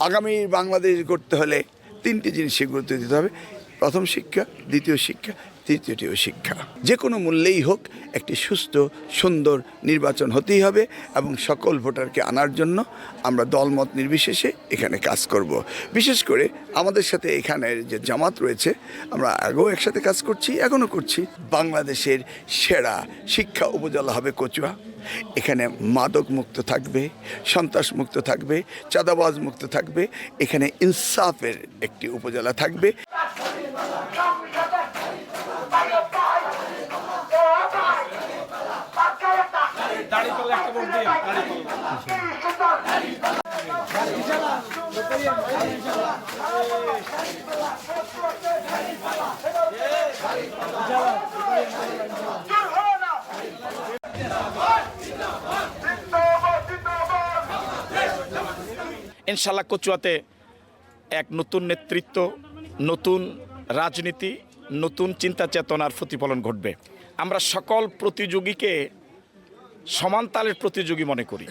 আগামী বাংলাদেশ গড়তে হলে তিনটি জিনিসে গুরুত্ব দিতে হবে। প্রথম শিক্ষা, দ্বিতীয় শিক্ষা, তৃতীয়টিও শিক্ষা। যে কোনো মূল্যেই হোক একটি সুস্থ সুন্দর নির্বাচন হতেই হবে এবং সকল ভোটারকে আনার জন্য আমরা দলমত নির্বিশেষে এখানে কাজ করব। বিশেষ করে আমাদের সাথে এখানের যে জামাত রয়েছে, আমরা আগেও একসাথে কাজ করছি, এখনও করছি। বাংলাদেশের সেরা শিক্ষা উপজেলা হবে কচুয়া। এখানে মাদক মুক্ত থাকবে, সন্ত্রাস মুক্ত থাকবে, চাঁদাবাজ মুক্ত থাকবে। এখানে ইনসাফের একটি উপজেলা থাকবে। ইনশাল্লাহ কচুয়াতে এক নতুন নেতৃত্ব, নতুন রাজনীতি, নতুন চিন্তা চেতনার প্রতিফলন ঘটবে। আমরা সকল প্রতিযোগীকে সমান তালের প্রতিযোগী মনে করি।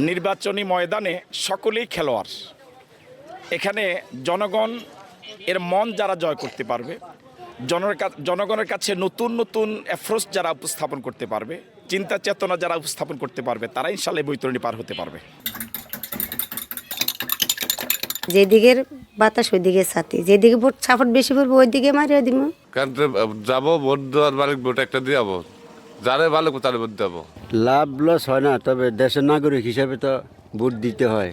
নির্বাচনী ময়দানে সকলেই খেলোয়াড়। এখানে জনগণ এর মন যারা জয় করতে পারবে, জনগণের কাছে নতুন নতুন অ্যাপ্রোচ যারা উপস্থাপন করতে পারবে, চিন্তা চেতনা যারা উপস্থাপন করতে পারবে, তারা ইনশাল্লাহ বৈতরণী পার হতে পারবে। যেদিকের বাতাস ওইদিকে ছাতি, যেদিকে ভোট সাপোর্ট বেশি পড়বে ওইদিকে মারিয়ে দিব। কারণ যাবো ভোট দেওয়ার বাড়ি ভোট একটা দিয়ে যাবো, যারে ভালো তারে ভোট দেবো। লাভ লস হয় না, তবে দেশের নাগরিক হিসাবে তো ভোট দিতে হয়।